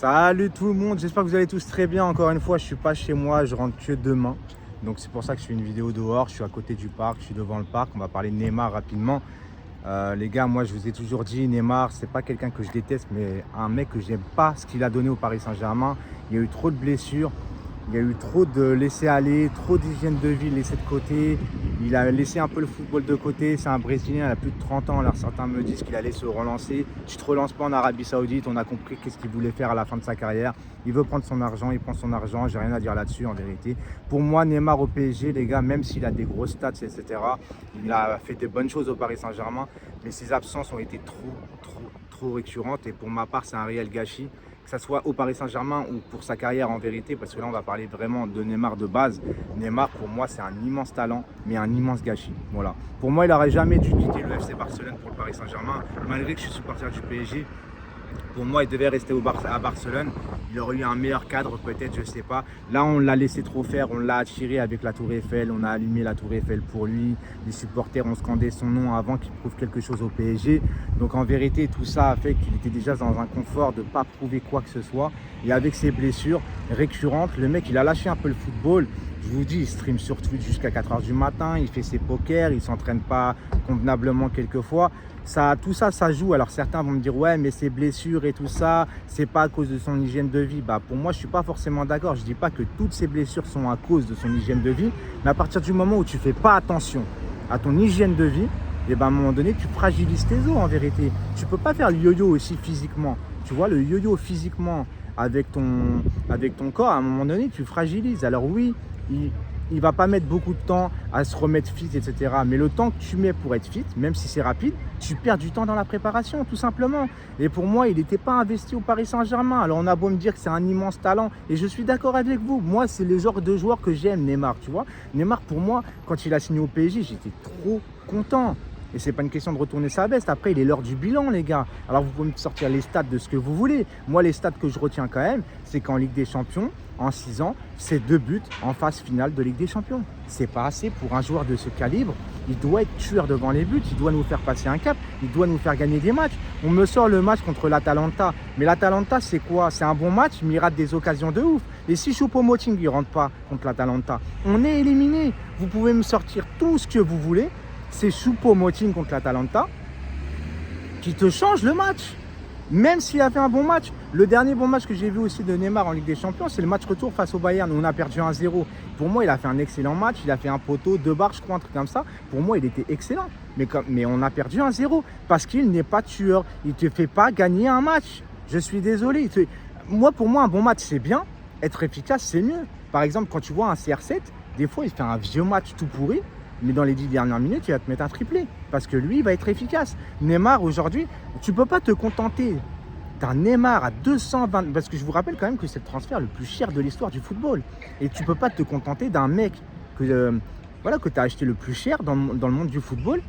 Salut tout le monde, j'espère que vous allez tous très bien. Encore une fois, je suis pas chez moi, je rentre que demain. Donc c'est pour ça que je fais une vidéo dehors, je suis à côté du parc, je suis devant le parc. On va parler de Neymar rapidement. Les gars, moi je vous ai toujours dit, Neymar, c'est pas quelqu'un que je déteste, mais un mec que j'aime pas ce qu'il a donné au Paris Saint-Germain. Il y a eu trop de blessures. Il y a eu trop de laisser-aller, trop d'hygiène de vie laissée de côté. Il a laissé un peu le football de côté. C'est un Brésilien, il a plus de 30 ans. Alors certains me disent qu'il allait se relancer. Tu ne te relances pas en Arabie Saoudite. On a compris qu'est-ce qu'il voulait faire à la fin de sa carrière. Il veut prendre son argent, il prend son argent. J'ai rien à dire là-dessus en vérité. Pour moi, Neymar au PSG, les gars, même s'il a des grosses stats, etc., il a fait des bonnes choses au Paris Saint-Germain. Mais ses absences ont été trop récurrentes. Et pour ma part, c'est un réel gâchis. Que ce soit au Paris Saint-Germain ou pour sa carrière en vérité, parce que là on va parler vraiment de Neymar de base. Neymar pour moi c'est un immense talent, mais un immense gâchis. Voilà. Pour moi il n'aurait jamais dû quitter le FC Barcelone pour le Paris Saint-Germain, malgré que je suis supporter du PSG. Pour moi, il devait rester à Barcelone. Il aurait eu un meilleur cadre, peut-être, je ne sais pas. Là, on l'a laissé trop faire. On l'a attiré avec la Tour Eiffel. On a allumé la Tour Eiffel pour lui. Les supporters ont scandé son nom avant qu'il prouve quelque chose au PSG. Donc, en vérité, tout ça a fait qu'il était déjà dans un confort de ne pas prouver quoi que ce soit. Et avec ses blessures récurrentes, le mec, il a lâché un peu le football. Je vous dis, il stream sur Twitch jusqu'à 4 h du matin. Il fait ses pokers. Il ne s'entraîne pas convenablement quelquefois. Tout ça, ça joue. Alors certains vont me dire ouais mais ses blessures et tout ça, c'est pas à cause de son hygiène de vie. Pour moi je suis pas forcément d'accord. Je dis pas que toutes ces blessures sont à cause de son hygiène de vie, mais à partir du moment où tu fais pas attention à ton hygiène de vie, et à un moment donné tu fragilises tes os en vérité. Tu peux pas faire le yo-yo aussi physiquement. Tu vois, le yo-yo physiquement avec ton corps, à un moment donné tu fragilises. Alors oui, il ne va pas mettre beaucoup de temps à se remettre fit, etc. Mais le temps que tu mets pour être fit, même si c'est rapide, tu perds du temps dans la préparation, tout simplement. Et pour moi, il n'était pas investi au Paris Saint-Germain. Alors on a beau me dire que c'est un immense talent, et je suis d'accord avec vous. Moi, c'est le genre de joueur que j'aime, Neymar, tu vois. Neymar, pour moi, quand il a signé au PSG, j'étais trop content. Et c'est pas une question de retourner sa veste. Après, il est l'heure du bilan, les gars. Alors, vous pouvez me sortir les stats de ce que vous voulez. Moi, les stats que je retiens quand même, c'est qu'en Ligue des Champions, en 6 ans, c'est 2 buts en phase finale de Ligue des Champions. C'est pas assez pour un joueur de ce calibre. Il doit être tueur devant les buts. Il doit nous faire passer un cap. Il doit nous faire gagner des matchs. On me sort le match contre l'Atalanta. Mais l'Atalanta, c'est quoi? C'est un bon match, mais il rate des occasions de ouf. Et si Choupo-Moting ne rentre pas contre l'Atalanta, on est éliminé. Vous pouvez me sortir tout ce que vous voulez. C'est Choupo-Moting contre l'Atalanta qui te change le match. Même s'il a fait un bon match. Le dernier bon match que j'ai vu aussi de Neymar en Ligue des Champions, c'est le match retour face au Bayern où on a perdu 1-0. Pour moi, il a fait un excellent match. Il a fait un poteau, 2 barres, je crois, un truc comme ça. Pour moi, il était excellent. Mais on a perdu 1-0 parce qu'il n'est pas tueur. Il ne te fait pas gagner un match. Je suis désolé. Pour moi, un bon match, c'est bien. Être efficace, c'est mieux. Par exemple, quand tu vois un CR7, des fois, il fait un vieux match tout pourri. Mais dans les 10 dernières minutes, il va te mettre un triplé. Parce que lui, il va être efficace. Neymar, aujourd'hui, tu ne peux pas te contenter d'un Neymar à 220... Parce que je vous rappelle quand même que c'est le transfert le plus cher de l'histoire du football. Et tu ne peux pas te contenter d'un mec que tu as acheté le plus cher dans le monde du football,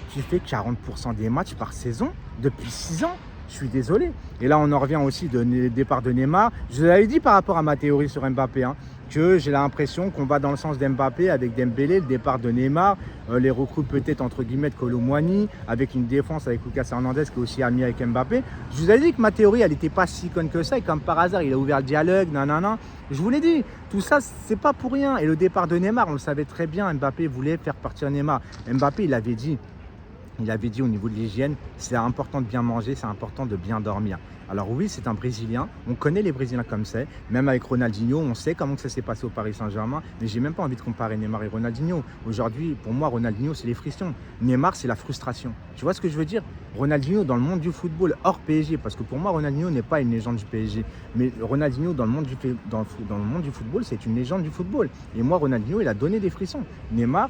qui fait 40% des matchs par saison depuis 6 ans. Je suis désolé. Et là, on en revient aussi au départ de Neymar. Je vous avais dit par rapport à ma théorie sur Mbappé, que j'ai l'impression qu'on va dans le sens d'Mbappé avec Dembélé, le départ de Neymar, les recrues peut-être entre guillemets de Kolo Muani, avec une défense avec Lucas Hernandez qui est aussi ami avec Mbappé. Je vous avais dit que ma théorie, elle n'était pas si conne que ça, et comme par hasard, il a ouvert le dialogue, nanana. Je vous l'ai dit, tout ça, c'est pas pour rien. Et le départ de Neymar, on le savait très bien, Mbappé voulait faire partir Neymar. Mbappé, il avait dit au niveau de l'hygiène, c'est important de bien manger, c'est important de bien dormir. Alors oui, c'est un Brésilien, on connaît les Brésiliens comme c'est, même avec Ronaldinho, on sait comment que ça s'est passé au Paris Saint-Germain, mais j'ai même pas envie de comparer Neymar et Ronaldinho. Aujourd'hui, pour moi, Ronaldinho, c'est les frictions. Neymar, c'est la frustration. Tu vois ce que je veux dire? Ronaldinho dans le monde du football, hors PSG, parce que pour moi, Ronaldinho n'est pas une légende du PSG, mais Ronaldinho dans le monde du football, c'est une légende du football. Et moi, Ronaldinho, il a donné des frissons. Neymar,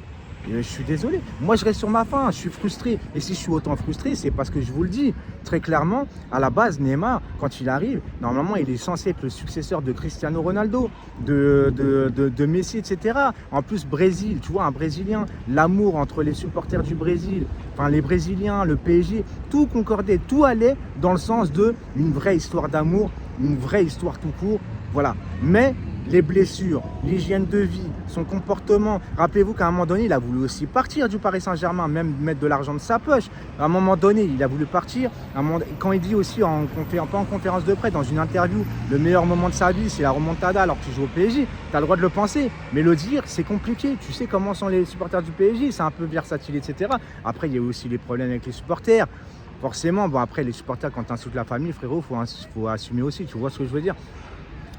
je suis désolé, moi je reste sur ma faim, je suis frustré. Et si je suis autant frustré, c'est parce que je vous le dis très clairement, à la base, Neymar, quand il arrive, normalement il est censé être le successeur de Cristiano Ronaldo, de Messi, etc. En plus, Brésil, tu vois, un Brésilien, l'amour entre les supporters du Brésil, enfin les Brésiliens, le PSG, tout concordait, tout allait dans le sens d'une vraie histoire d'amour, une vraie histoire tout court. Voilà. Mais les blessures, l'hygiène de vie, son comportement. Rappelez-vous qu'à un moment donné, il a voulu aussi partir du Paris Saint-Germain, même mettre de l'argent de sa poche. À un moment donné, il a voulu partir. Quand il dit aussi, pas en conférence de presse, dans une interview, le meilleur moment de sa vie, c'est la remontada alors qu'il joue au PSG. Tu as le droit de le penser, mais le dire, c'est compliqué. Tu sais comment sont les supporters du PSG, c'est un peu versatile, etc. Après, il y a aussi les problèmes avec les supporters. Forcément, bon, après, les supporters, quand tu insultes la famille, frérot, faut assumer aussi. Tu vois ce que je veux dire?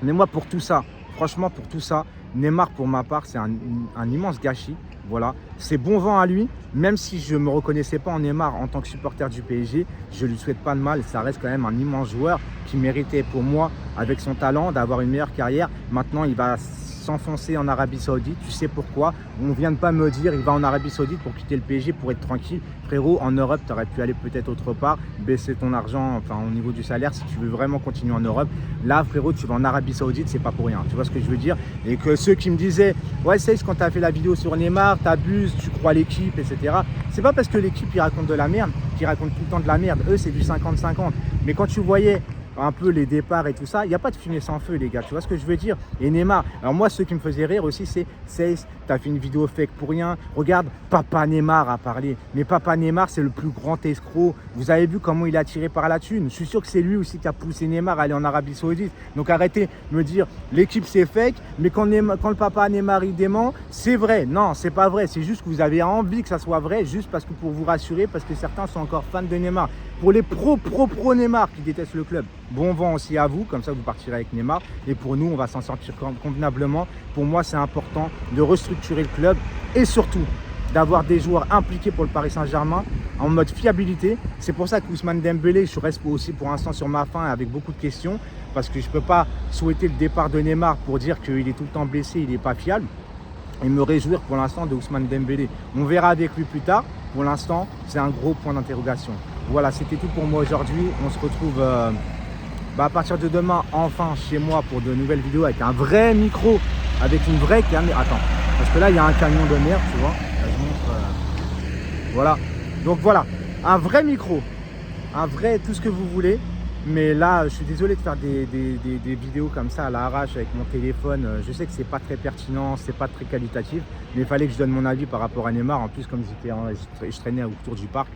Mais moi, pour tout ça, franchement, pour tout ça, Neymar, pour ma part, c'est un immense gâchis. Voilà, c'est bon vent à lui, même si je ne me reconnaissais pas en Neymar en tant que supporter du PSG, je ne lui souhaite pas de mal. Ça reste quand même un immense joueur qui méritait pour moi, avec son talent, d'avoir une meilleure carrière. Maintenant, il va s'enfoncer en Arabie Saoudite. Tu sais pourquoi? On ne vient de pas me dire il va en Arabie Saoudite pour quitter le PSG, pour être tranquille. Frérot, en Europe, tu aurais pu aller peut-être autre part, baisser ton argent, enfin au niveau du salaire, si tu veux vraiment continuer en Europe. Là, frérot, tu vas en Arabie Saoudite, c'est pas pour rien. Tu vois ce que je veux dire? Et que ceux qui me disaient, ouais, c'est quand tu as fait la vidéo sur Neymar, t'abuses, tu crois l'équipe, etc. C'est pas parce que l'équipe, il raconte de la merde, qu'ils racontent tout le temps de la merde. Eux, c'est du 50-50. Mais quand tu voyais un peu les départs et tout ça, il n'y a pas de fumée sans feu, les gars, tu vois ce que je veux dire? Et Neymar, alors moi, ceux qui me faisaient rire aussi, c'est t'as fait une vidéo fake pour rien, regarde, Papa Neymar a parlé, mais Papa Neymar, c'est le plus grand escroc. Vous avez vu comment il a tiré par la thune? Je suis sûr que c'est lui aussi qui a poussé Neymar à aller en Arabie Saoudite. Donc arrêtez de me dire, l'équipe c'est fake, mais quand le papa Neymar il dément, c'est vrai. Non, c'est pas vrai, c'est juste que vous avez envie que ça soit vrai, juste parce que pour vous rassurer, parce que certains sont encore fans de Neymar. Pour les pro Neymar qui détestent le club, bon vent aussi à vous, comme ça vous partirez avec Neymar. Et pour nous, on va s'en sortir convenablement. Pour moi, c'est important de restructurer le club et surtout d'avoir des joueurs impliqués pour le Paris Saint-Germain en mode fiabilité. C'est pour ça qu'Ousmane Dembélé, je reste aussi pour l'instant sur ma faim avec beaucoup de questions, parce que je ne peux pas souhaiter le départ de Neymar pour dire qu'il est tout le temps blessé, il n'est pas fiable. Et me réjouir pour l'instant de Ousmane Dembélé. On verra avec lui plus tard. Pour l'instant, c'est un gros point d'interrogation. Voilà, c'était tout pour moi aujourd'hui. On se retrouve à partir de demain, enfin, chez moi pour de nouvelles vidéos avec un vrai micro, avec une vraie caméra. Attends, parce que là, il y a un camion de merde, tu vois. Là, je montre, voilà. Donc voilà, un vrai micro, un vrai tout ce que vous voulez. Mais là, je suis désolé de faire des vidéos comme ça à l'arrache avec mon téléphone. Je sais que c'est pas très pertinent, c'est pas très qualitatif, mais il fallait que je donne mon avis par rapport à Neymar. En plus, comme je traînais autour du parc,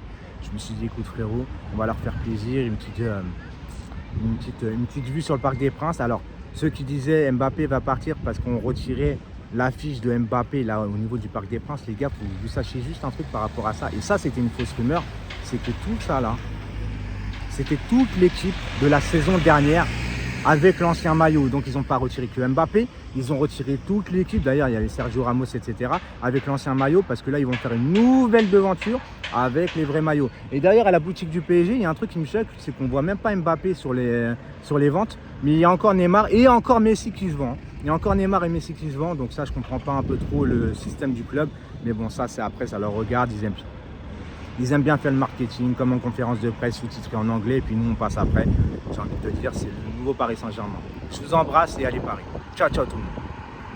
je me suis dit, écoute frérot, on va leur faire plaisir, une petite vue sur le Parc des Princes. Alors, ceux qui disaient Mbappé va partir parce qu'on retirait l'affiche de Mbappé là au niveau du Parc des Princes, les gars, vous sachiez juste un truc par rapport à ça. Et ça, c'était une fausse rumeur, c'est que tout ça là, c'était toute l'équipe de la saison dernière avec l'ancien maillot. Donc, ils n'ont pas retiré que Mbappé, ils ont retiré toute l'équipe. D'ailleurs, il y avait Sergio Ramos, etc. avec l'ancien maillot parce que là, ils vont faire une nouvelle devanture avec les vrais maillots. Et d'ailleurs, à la boutique du PSG, il y a un truc qui me choque, c'est qu'on ne voit même pas Mbappé sur les ventes, mais il y a encore Neymar et encore Messi qui se vend. Il y a encore Neymar et Messi qui se vendent. Donc ça, je ne comprends pas un peu trop le système du club. Mais bon, ça, c'est après, ça leur regarde, ils aiment bien faire le marketing, comme en conférence de presse sous-titré en anglais, et puis nous on passe après. J'ai envie de te dire, c'est le nouveau Paris Saint-Germain. Je vous embrasse et allez Paris. Ciao, ciao tout le monde.